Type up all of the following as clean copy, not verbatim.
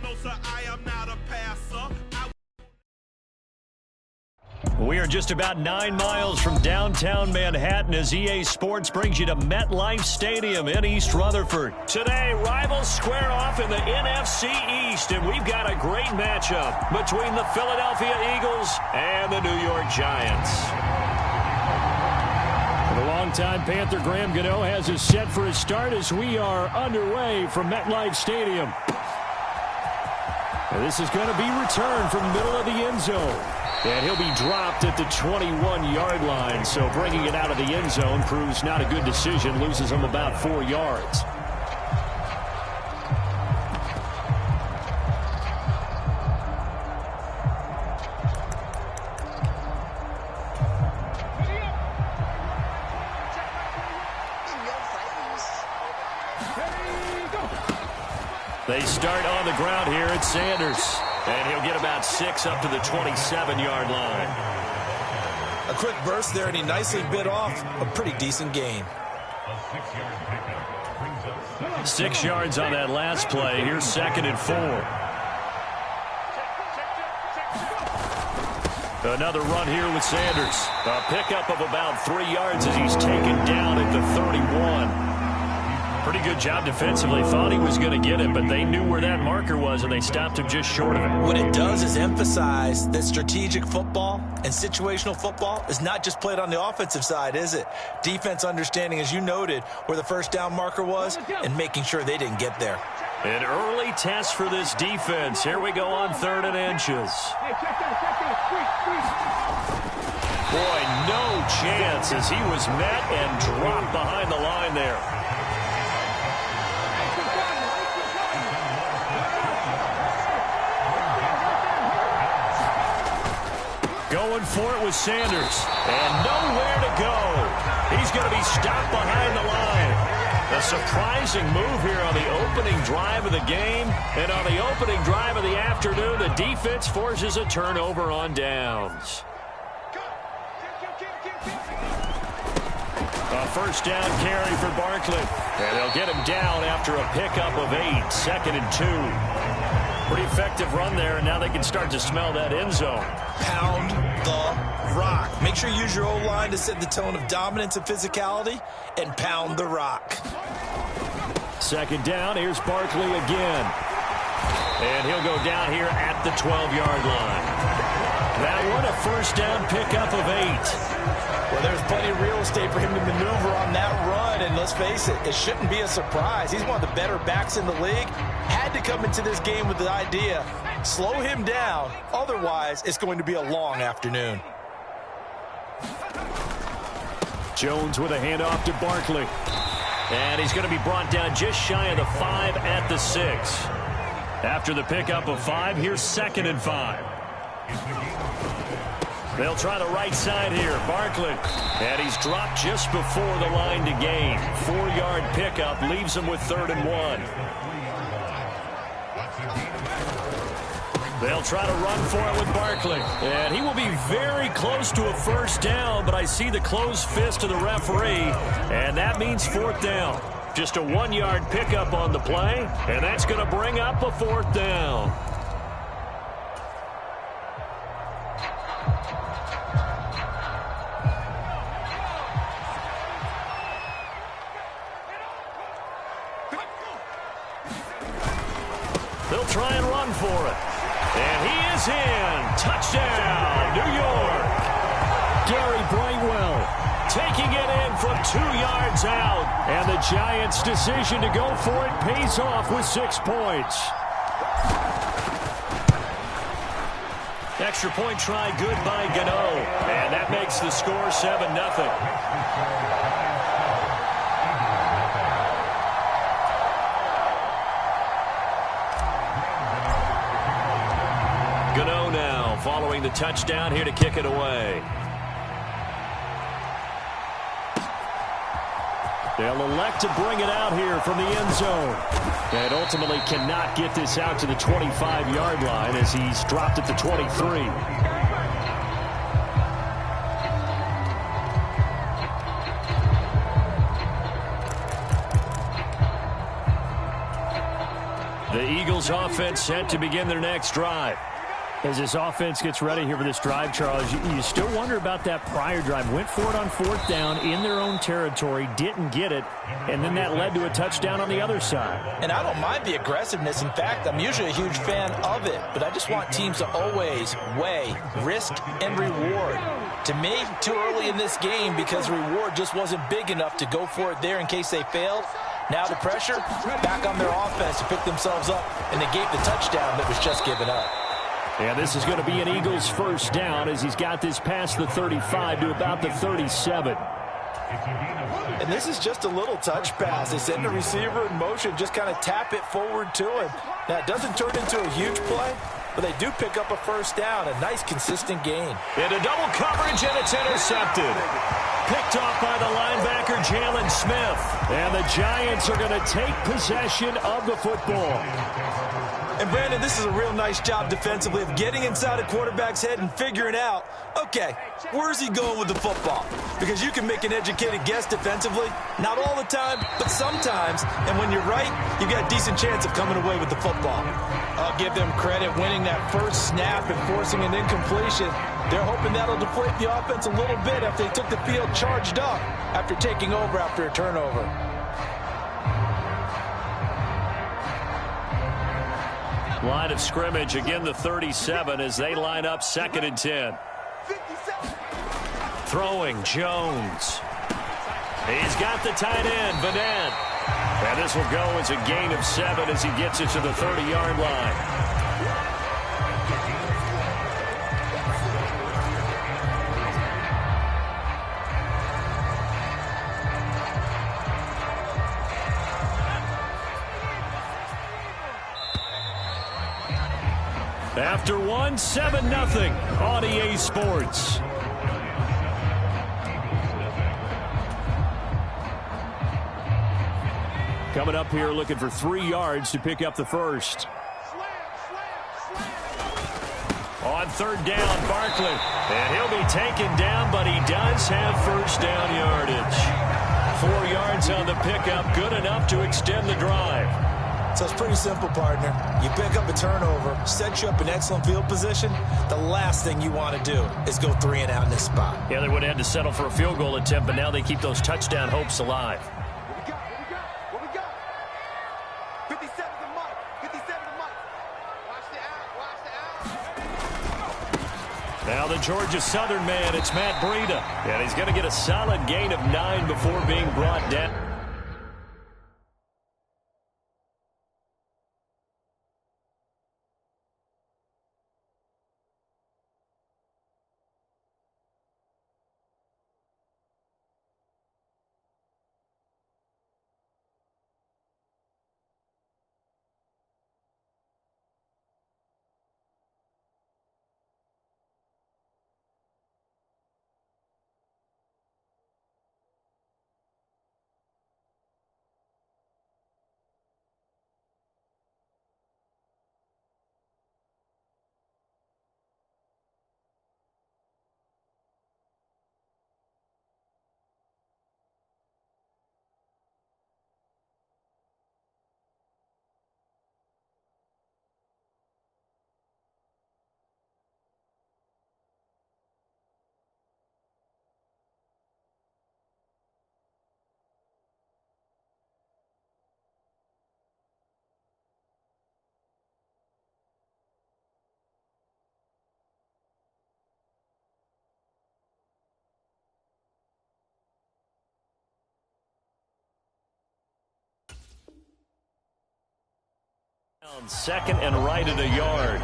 no, sir, I am not a passer. We are just about 9 miles from downtown Manhattan as EA Sports brings you to MetLife Stadium in East Rutherford. Today, rivals square off in the NFC East, and we've got a great matchup between the Philadelphia Eagles and the New York Giants. The longtime Panther Graham Gano has us set for his start as we are underway from MetLife Stadium. And this is going to be returned from the middle of the end zone. And he'll be dropped at the 21-yard line, so bringing it out of the end zone proves not a good decision, loses him about 4 yards. They start on the ground here at Sanders. And he'll get about 6 up to the 27-yard line. A quick burst there, and he nicely bit off a pretty decent gain. 6 yards on that last play. Here's 2nd and 4. Another run here with Sanders. A pickup of about 3 yards as he's taken down at the 31. Pretty good job defensively. Thought he was going to get it, but they knew where that marker was, and they stopped him just short of it. What it does is emphasize that strategic football and situational football is not just played on the offensive side, is it? Defense understanding, as you noted, where the first down marker was and making sure they didn't get there. An early test for this defense. Here we go on 3rd and inches. Boy, no chance as he was met and dropped behind the line there. Going for it with Sanders. And nowhere to go. He's going to be stopped behind the line. A surprising move here on the opening drive of the game. And on the opening drive of the afternoon, the defense forces a turnover on downs. A first down carry for Barkley. And they'll get him down after a pickup of 8. 2nd and 2. Pretty effective run there, and now they can start to smell that end zone. Pound the rock. Make sure you use your O-line to set the tone of dominance and physicality, and pound the rock. 2nd down. Here's Barkley again. And he'll go down here at the 12-yard line. That one, a first down pickup of 8. Well, there's plenty of real estate for him to maneuver on that run, and let's face it, it shouldn't be a surprise. He's one of the better backs in the league. Had to come into this game with the idea, slow him down, otherwise it's going to be a long afternoon. Jones with a handoff to Barkley. And he's going to be brought down just shy of the 5 at the 6. After the pickup of 5, here's 2nd and 5. They'll try the right side here. Barkley. And he's dropped just before the line to gain. 4-yard pickup leaves him with 3rd and 1. They'll try to run for it with Barkley. And he will be very close to a first down, but I see the closed fist of the referee, and that means 4th down. Just a 1-yard pickup on the play, and that's going to bring up a 4th down. They'll try and run for it. And he is in. Touchdown, New York. Gary Brightwell taking it in from 2 yards out. And the Giants' decision to go for it pays off with 6 points. Extra point try good by Gano. And that makes the score 7-0. Gano now following the touchdown here to kick it away. They'll elect to bring it out here from the end zone. And ultimately cannot get this out to the 25-yard line as he's dropped at the 23. The Eagles offense set to begin their next drive. As this offense gets ready here for this drive, Charles, you still wonder about that prior drive. Went for it on 4th down in their own territory, didn't get it, and then that led to a touchdown on the other side. And I don't mind the aggressiveness. In fact, I'm usually a huge fan of it, but I just want teams to always weigh risk and reward. To me, too early in this game because the reward just wasn't big enough to go for it there in case they failed. Now the pressure back on their offense to pick themselves up and negate the touchdown that was just given up. And this is going to be an Eagles first down as he's got this past the 35 to about the 37. And this is just a little touch pass. They send the receiver in motion, just kind of tap it forward to him. Now, it doesn't turn into a huge play, but they do pick up a first down, a nice, consistent gain. Into double coverage, and it's intercepted. Picked off by the linebacker, Jalen Smith. And the Giants are going to take possession of the football. And, Brandon, this is a real nice job defensively of getting inside a quarterback's head and figuring out, okay, where's he going with the football? Because you can make an educated guess defensively, not all the time, but sometimes. And when you're right, you've got a decent chance of coming away with the football. I'll give them credit winning that first snap and forcing an incompletion. They're hoping that'll deflate the offense a little bit after they took the field charged up after taking over after a turnover. Line of scrimmage, again the 37 as they line up 2nd and 10. Throwing, Jones. He's got the tight end, Vanette. And this will go as a gain of 7 as he gets it to the 30-yard line. After 1, 7-0 on EA Sports. Coming up here looking for 3 yards to pick up the first. On 3rd down, Barkley. And he'll be taken down, but he does have first down yardage. 4 yards on the pickup, good enough to extend the drive. So it's pretty simple, partner. You pick up a turnover, set you up in excellent field position. The last thing you want to do is go 3 and out in this spot. Yeah, they would have had to settle for a field goal attempt, but now they keep those touchdown hopes alive. What we got? 57 to Mike. 57 to Mike. Watch the out. Now the Georgia Southern man, it's Matt Breida. And he's going to get a solid gain of 9 before being brought down. Second and right at a yard.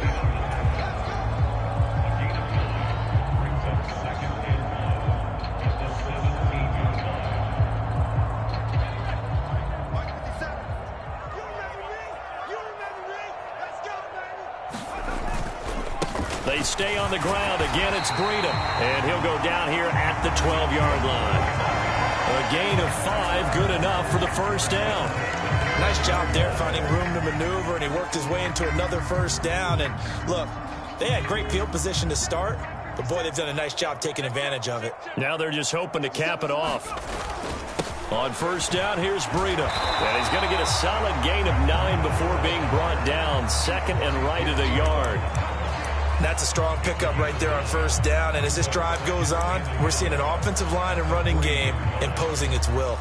They stay on the ground. Again, it's Breida. And he'll go down here at the 12-yard line. A gain of 5, good enough for the first down. Nice job there finding room to maneuver, and he worked his way into another first down. And look, they had great field position to start, but boy, they've done a nice job taking advantage of it. Now they're just hoping to cap it off. On first down, here's Breida. And he's going to get a solid gain of 9 before being brought down. Second and right at a yard. That's a strong pickup right there on first down. And as this drive goes on, we're seeing an offensive line and running game imposing its will.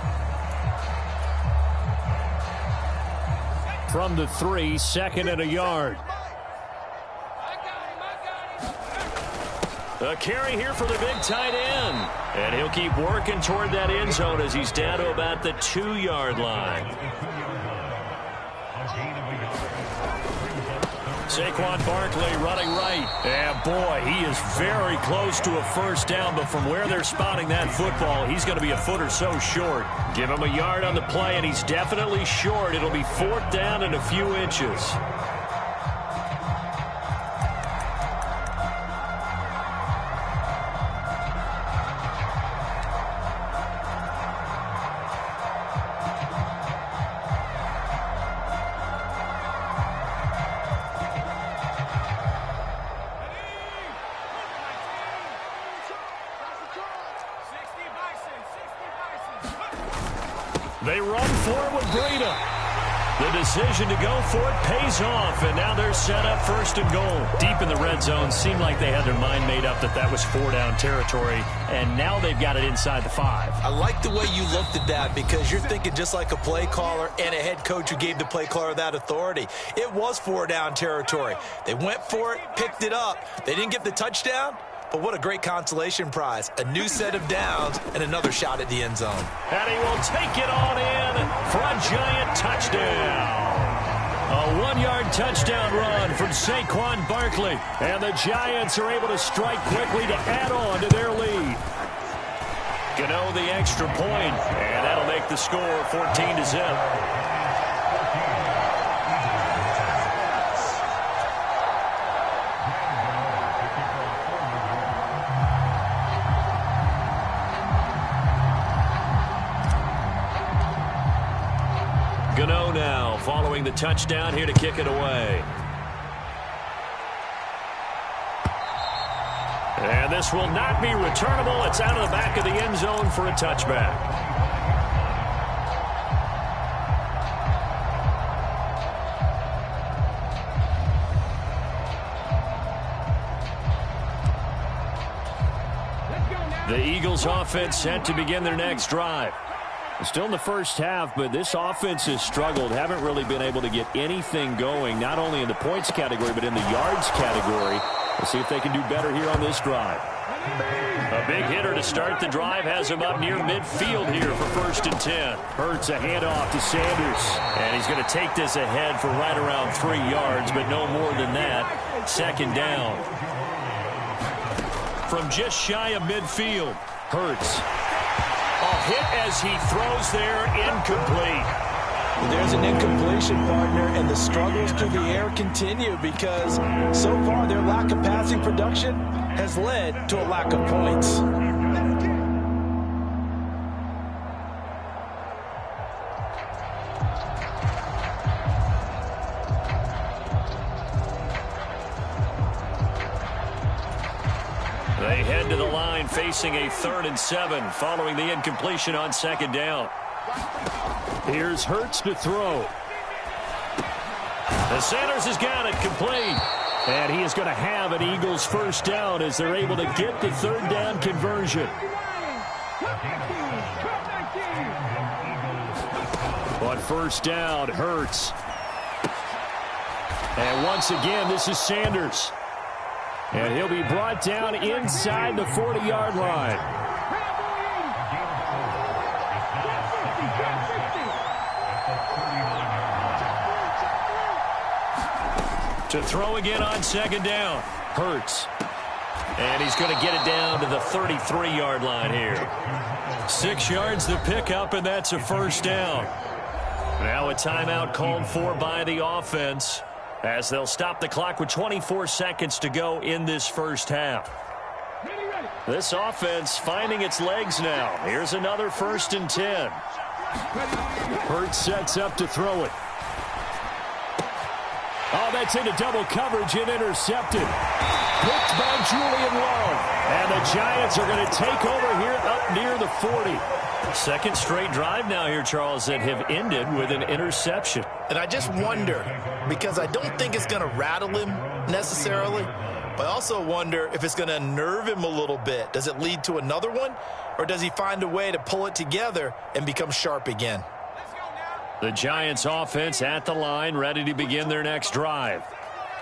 From the 3, second and a yard. A carry here for the big tight end. And he'll keep working toward that end zone as he's down to about the 2-yard line. Saquon Barkley running right. And boy, he is very close to a first down, but from where they're spotting that football, he's going to be a foot or so short. Give him a yard on the play, and he's definitely short. It'll be 4th down and a few inches. They run forward with Breida. The decision to go for it pays off, and now they're set up 1st and goal. Deep in the red zone, seemed like they had their mind made up that was 4-down territory, and now they've got it inside the 5. I like the way you looked at that because you're thinking just like a play caller and a head coach who gave the play caller that authority. It was 4-down territory. They went for it, picked it up. They didn't get the touchdown, but what a great consolation prize. A new set of downs and another shot at the end zone. And he will take it on in for a giant touchdown. A 1-yard touchdown run from Saquon Barkley. And the Giants are able to strike quickly to add on to their lead. Gano the extra point, and that'll make the score 14-0. Gano now following the touchdown here to kick it away. And this will not be returnable. It's out of the back of the end zone for a touchback. The Eagles offense set to begin their next drive. Still in the first half, but this offense has struggled. Haven't really been able to get anything going, not only in the points category, but in the yards category. We'll see if they can do better here on this drive. A big hitter to start the drive has him up near midfield here for 1st and 10. Hurts a handoff to Sanders. And he's going to take this ahead for right around 3 yards, but no more than that. 2nd down. From just shy of midfield, Hurts. A hit as he throws there, incomplete. There's an incompletion, partner, and the struggles through the air continue because so far their lack of passing production has led to a lack of points. They head to the line facing a 3rd and 7 following the incompletion on 2nd down. Here's Hurts to throw. The Sanders has got it complete. And he is going to have an Eagles 1st down as they're able to get the 3rd down conversion. On 1st down, Hurts. And once again, this is Sanders. And he'll be brought down inside the 40-yard line. To throw again on 2nd down. Hurts. And he's going to get it down to the 33-yard line here. 6 yards to pick up, and that's a 1st down. Now a timeout called for by the offense, as they'll stop the clock with 24 seconds to go in this first half. This offense finding its legs now. Here's another 1st and 10. Hurts sets up to throw it. Oh, that's into double coverage and intercepted. Picked by Julian Love. And the Giants are going to take over here up near the 40. Second straight drive now here, Charles, that have ended with an interception. And I just wonder, because I don't think it's going to rattle him necessarily, but I also wonder if it's going to unnerve him a little bit. Does it lead to another one, or does he find a way to pull it together and become sharp again? The Giants offense at the line, ready to begin their next drive.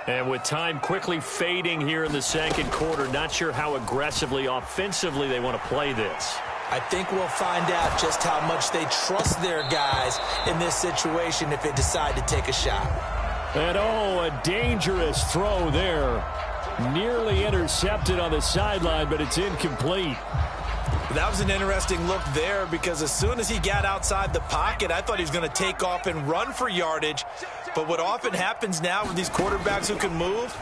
And with time quickly fading here in the second quarter, not sure how aggressively, offensively they want to play this. I think we'll find out just how much they trust their guys in this situation if they decide to take a shot. And oh, a dangerous throw there. Nearly intercepted on the sideline, but it's incomplete. That was an interesting look there because as soon as he got outside the pocket, I thought he was going to take off and run for yardage. But what often happens now with these quarterbacks who can move,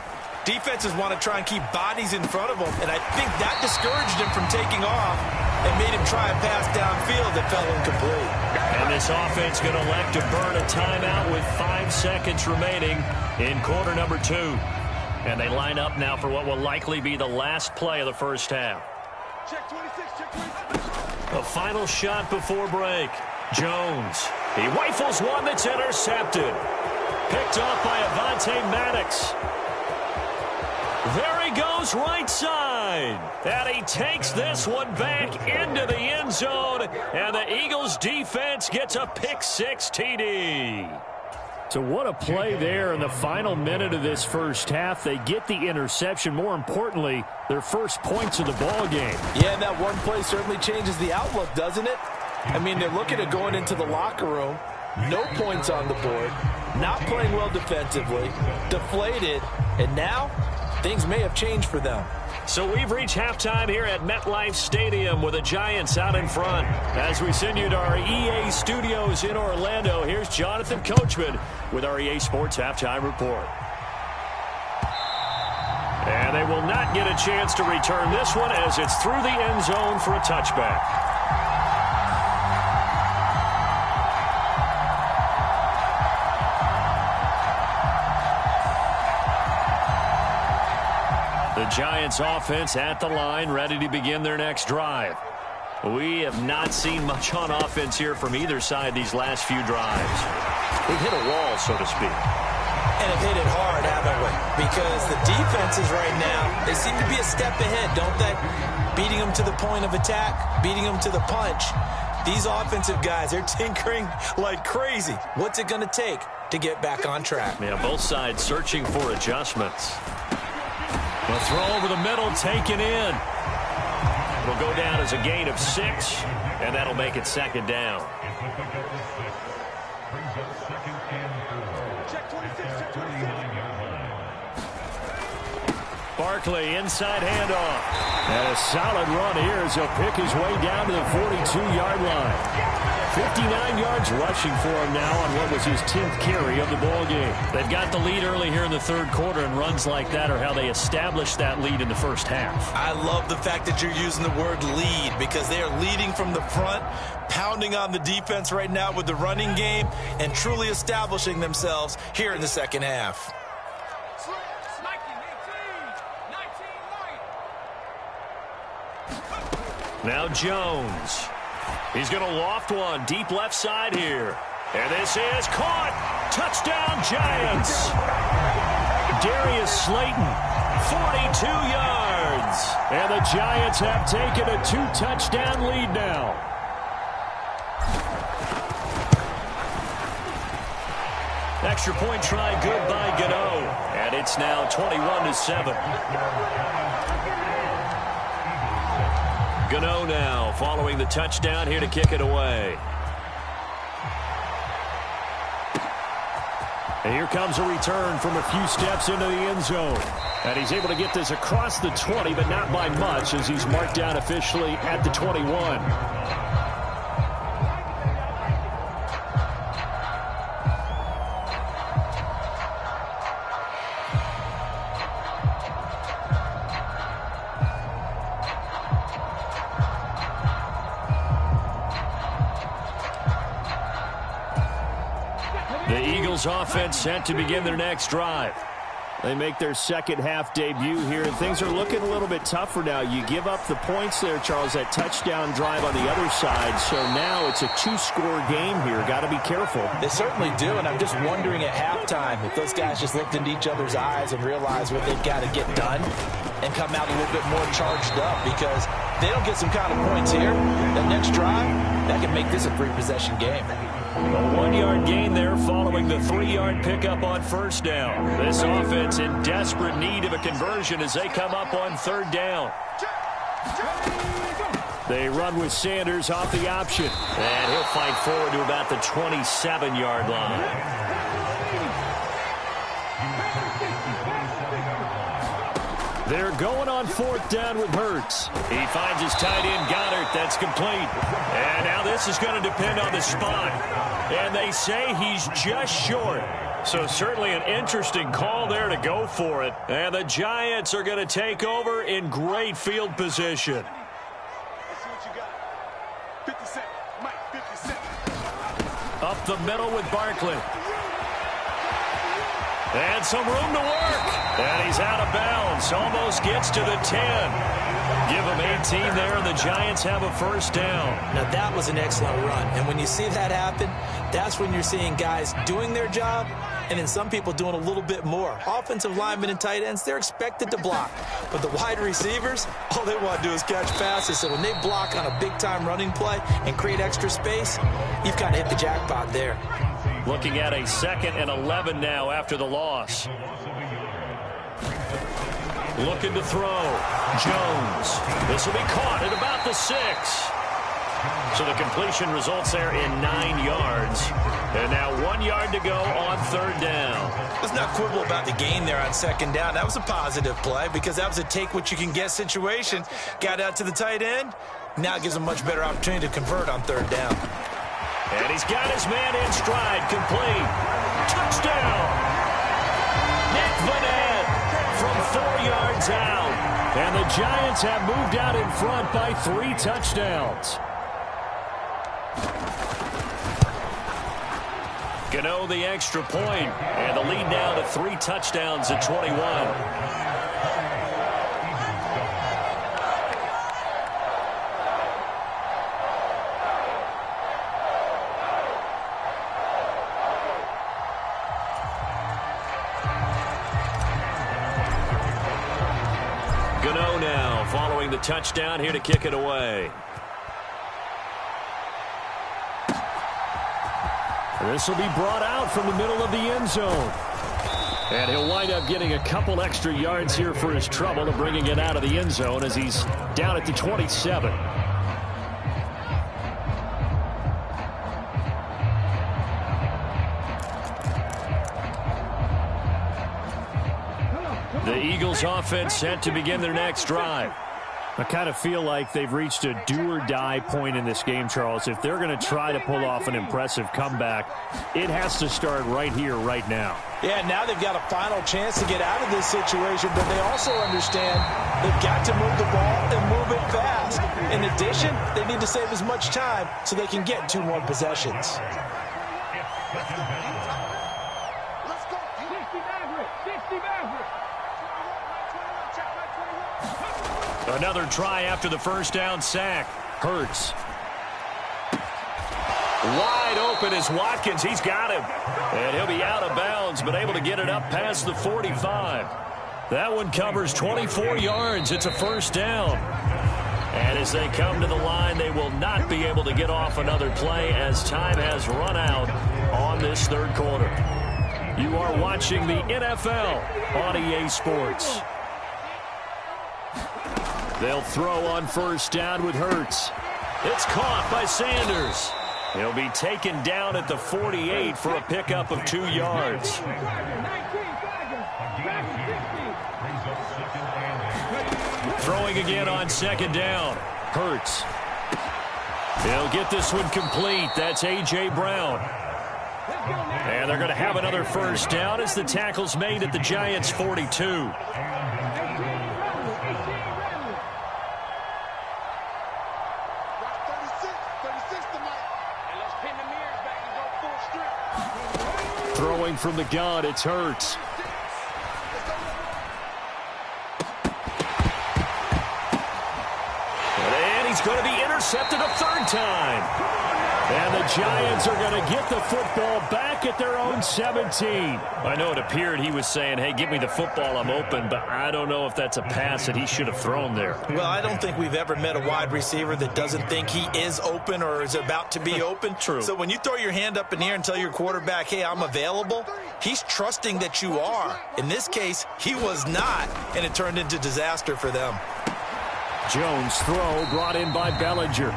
defenses want to try and keep bodies in front of them, and I think that discouraged him from taking off and made him try a pass downfield that fell incomplete. And this offense going to elect to burn a timeout with 5 seconds remaining in quarter number 2. And they line up now for what will likely be the last play of the first half. Check 26, check 26. A final shot before break. Jones. He rifles one that's intercepted. Picked off by Avonte Maddox. There he goes right side. And he takes this one back into the end zone. And the Eagles defense gets a pick-6 TD. So what a play there in the final minute of this first half. They get the interception. More importantly, their first points of the ball game. Yeah, and that one play certainly changes the outlook, doesn't it? I mean, they're looking at going into the locker room. No points on the board. Not playing well defensively. Deflated. And now, things may have changed for them. So we've reached halftime here at MetLife Stadium with the Giants out in front. As we send you to our EA studios in Orlando, here's Jonathan Coachman with our EA Sports Halftime Report. And they will not get a chance to return this one as it's through the end zone for a touchback. The Giants offense at the line, ready to begin their next drive. We have not seen much on offense here from either side these last few drives. We've hit a wall, so to speak. And have hit it hard, haven't we? Because the defenses right now, they seem to be a step ahead, don't they? Beating them to the point of attack, beating them to the punch. These offensive guys, they're tinkering like crazy. What's it going to take to get back on track? Yeah, both sides searching for adjustments. The throw over the middle, taken in. It'll go down as a gain of 6, and that'll make it second down. Barkley, inside handoff. And a solid run here as he'll pick his way down to the 42-yard line. 59 yards rushing for him now on what was his 10th carry of the ball game. They've got the lead early here in the third quarter, and runs like that are how they established that lead in the first half. I love the fact that you're using the word lead because they are leading from the front, pounding on the defense right now with the running game, and truly establishing themselves here in the second half. Now Jones. He's going to loft one deep left side here. And this is caught. Touchdown, Giants. Darius Slayton, 42 yards. And the Giants have taken a 2-touchdown lead now. Extra point try good by Gano. And it's now 21-7. Gano now following the touchdown here to kick it away. And here comes a return from a few steps into the end zone. And he's able to get this across the 20, but not by much as he's marked down officially at the 21. Eagles offense set to begin their next drive. They make their second half debut here, and things are looking a little bit tougher now. You give up the points there, Charles, that touchdown drive on the other side. So now it's a two-score game here. Got to be careful. They certainly do, and I'm just wondering at halftime if those guys just looked into each other's eyes and realized what they've got to get done and come out a little bit more charged up, because if they don't get some kind of points here, that next drive, that can make this a three-possession game. A 1-yard gain there following the 3-yard pickup on first down. This offense in desperate need of a conversion as they come up on third down. They run with Sanders off the option. And he'll fight forward to about the 27-yard line. They're going on fourth down with Hurts. He finds his tight end, Goddard. That's complete. And now this is going to depend on the spot. And they say he's just short. So certainly an interesting call there to go for it. And the Giants are going to take over in great field position. Let's see what you got. 50 seconds. Mike, 50 seconds. Up the middle with Barkley. And some room to work. And he's out of bounds. Almost gets to the 10. Give him 18 there, and the Giants have a first down. Now, that was an excellent run. And when you see that happen, that's when you're seeing guys doing their job and then some people doing a little bit more. Offensive linemen and tight ends, they're expected to block. But the wide receivers, all they want to do is catch passes. So when they block on a big-time running play and create extra space, you've kind of hit the jackpot there. Looking at a 2nd and 11 now after the loss. Looking to throw. Jones. This will be caught at about the 6. So the completion results there in 9 yards. And now 1 yard to go on third down. Let's not quibble about the gain there on second down. That was a positive play because that was a take-what-you-can-get situation. Got out to the tight end. Now it gives him a much better opportunity to convert on third down. And he's got his man in stride, complete. Touchdown! Nick Vanette from 4 yards out. And the Giants have moved out in front by 3 touchdowns. Gano the extra point, and the lead now to 3 touchdowns at 21. Gano now following the touchdown here to kick it away. This will be brought out from the middle of the end zone. And he'll wind up getting a couple extra yards here for his trouble of bringing it out of the end zone as he's down at the 27. The Eagles offense set to begin their next drive. I kind of feel like they've reached a do-or-die point in this game, Charles. If they're going to try to pull off an impressive comeback, it has to start right here, right now. Yeah, now they've got a final chance to get out of this situation, but they also understand they've got to move the ball and move it fast. In addition, they need to save as much time so they can get 2 more possessions. Another try after the first down sack. Hurts. Wide open is Watkins. He's got him. And he'll be out of bounds, but able to get it up past the 45. That one covers 24 yards. It's a first down. And as they come to the line, they will not be able to get off another play as time has run out on this third quarter. You are watching the NFL on EA Sports. They'll throw on first down with Hurts. It's caught by Sanders. He'll be taken down at the 48 for a pickup of 2 yards. Throwing again on second down. Hurts. He'll get this one complete. That's A.J. Brown. And they're going to have another first down as the tackle's made at the Giants' 42. throwing from the gun. It's Hurts. And he's going to be intercepted a third time. And the Giants are going to get the football back at their own 17. I know it appeared he was saying, hey, give me the football, I'm open, but I don't know if that's a pass that he should have thrown there. Well, I don't think we've ever met a wide receiver that doesn't think he is open or is about to be open. True. So when you throw your hand up in the air and tell your quarterback, hey, I'm available, he's trusting that you are. In this case, he was not, and it turned into disaster for them. Jones' throw brought in by Bellinger.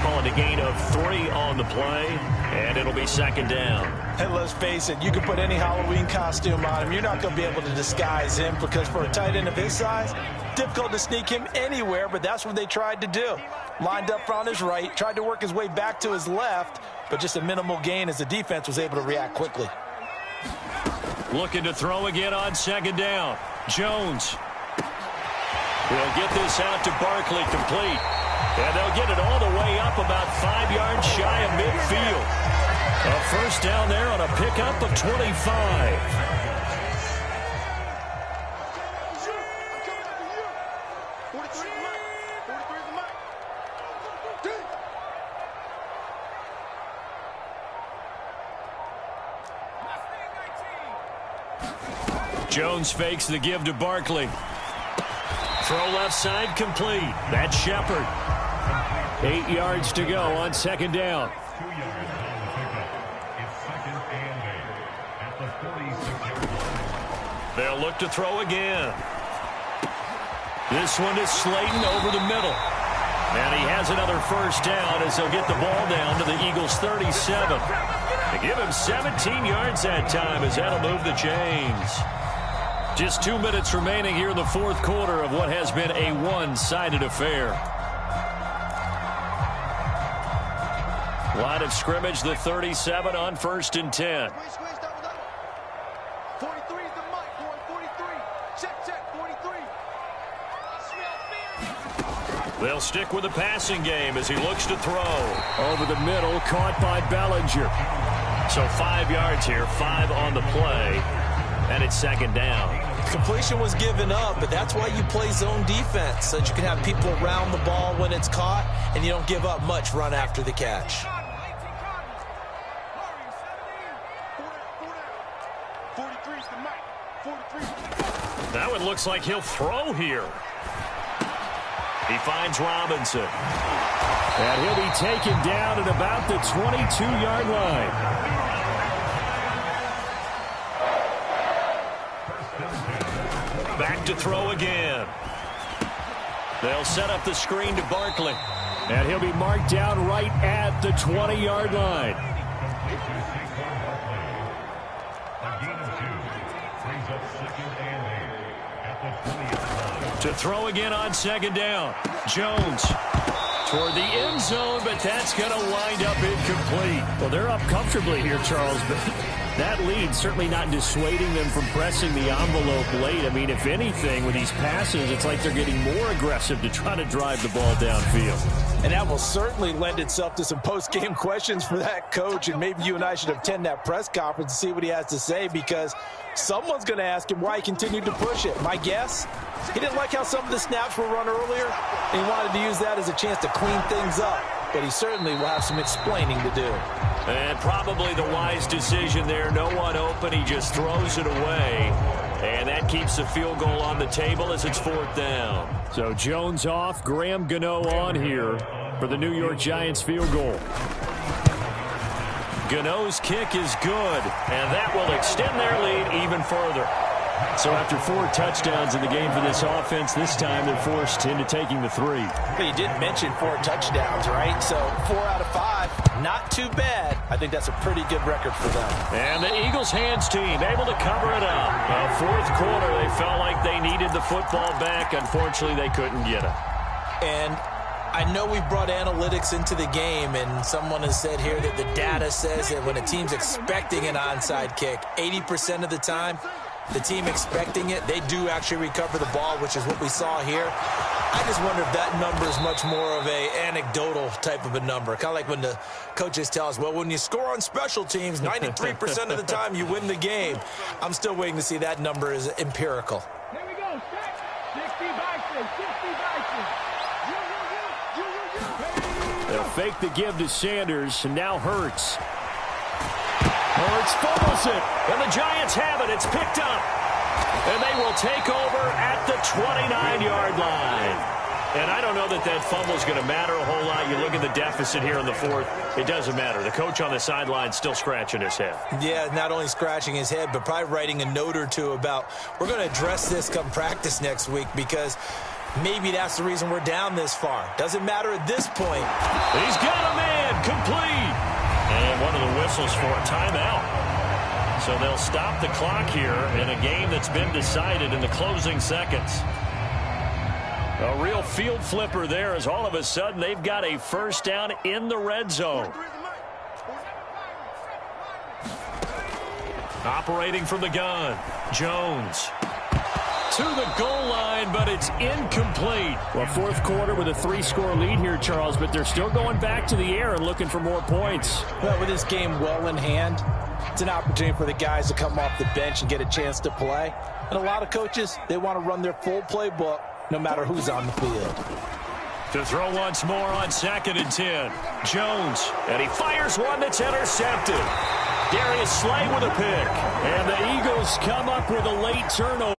Calling a gain of 3 on the play, and it'll be second down. And let's face it, you can put any Halloween costume on him. You're not going to be able to disguise him because for a tight end of his size, difficult to sneak him anywhere, but that's what they tried to do. Lined up on his right, tried to work his way back to his left, but just a minimal gain as the defense was able to react quickly. Looking to throw again on second down. Jones will get this out to Barkley, complete. And they'll get it all the way up about 5 yards shy of midfield. A first down there on a pickup of 25. Jones fakes the give to Barkley. Throw left side complete. That's Shepard. 8 yards to go on second down. They'll look to throw again. This one is Slayton over the middle. And he has another first down as they'll get the ball down to the Eagles' 37. They give him 17 yards that time as that'll move the chains. Just 2 minutes remaining here in the fourth quarter of what has been a one-sided affair. Line of scrimmage, the 37 on 1st and 10. 43 is the mic, boy. 43. Check, 43. They'll stick with the passing game as he looks to throw. Over the middle, caught by Bellinger. So 5 yards here, 5 on the play, and it's second down. Completion was given up, but that's why you play zone defense, so that you can have people around the ball when it's caught, and you don't give up much run after the catch. 43 is the mic. 43. That one looks like he'll throw here. He finds Robinson. And he'll be taken down at about the 22-yard line. Back to throw again. They'll set up the screen to Barkley. And he'll be marked down right at the 20-yard line. To throw again on second down. Jones toward the end zone, but that's going to wind up incomplete. Well, they're up comfortably here, Charles, but that lead certainly not dissuading them from pressing the envelope late. I mean, if anything, with these passes, it's like they're getting more aggressive to try to drive the ball downfield. And that will certainly lend itself to some post-game questions for that coach, and maybe you and I should attend that press conference and see what he has to say, because someone's going to ask him why he continued to push it. My guess, he didn't like how some of the snaps were run earlier, and he wanted to use that as a chance to clean things up. But he certainly will have some explaining to do. And probably the wise decision there. No one open. He just throws it away. And that keeps the field goal on the table as it's fourth down. So Jones off, Graham Gano on here for the New York Giants field goal. Gano's kick is good, and that will extend their lead even further. So after 4 touchdowns in the game for this offense, this time they're forced into taking the 3. But you didn't mention 4 touchdowns, right? So 4 out of 5, not too bad. I think that's a pretty good record for them. And the Eagles hands team able to cover it up. Fourth quarter, they felt like they needed the football back. Unfortunately, they couldn't get it. And I know we've brought analytics into the game, and someone has said here that the data says that when a team's expecting an onside kick, 80% of the time, the team expecting it, they do actually recover the ball, which is what we saw here. I just wonder if that number is much more of a anecdotal type of a number. Kind of like when the coaches tell us, well, when you score on special teams, 93% of the time you win the game. I'm still waiting to see that number is empirical. Here we go. 60 Bison. 60 Bison. They'll fake the give to Sanders, and now Hurts. Hurts fumbles it, and the Giants have it. It's picked up. And they will take over at the 29-yard line. And I don't know that that fumble is going to matter a whole lot. You look at the deficit here in the fourth. It doesn't matter. The coach on the sideline still scratching his head. Yeah, not only scratching his head, but probably writing a note or two about we're going to address this come practice next week because maybe that's the reason we're down this far. Doesn't matter at this point. He's got a man complete. And one of the whistles for a timeout. So they'll stop the clock here in a game that's been decided in the closing seconds. A real field flipper there as all of a sudden they've got a first down in the red zone. Operating from the gun, Jones. To the goal line, but it's incomplete. Well, fourth quarter with a 3-score lead here, Charles, but they're still going back to the air and looking for more points. Well, with this game well in hand, it's an opportunity for the guys to come off the bench and get a chance to play. And a lot of coaches, they want to run their full playbook no matter who's on the field. To throw once more on 2nd and 10. Jones, and he fires one that's intercepted. Darius Slay with a pick. And the Eagles come up with a late turnover.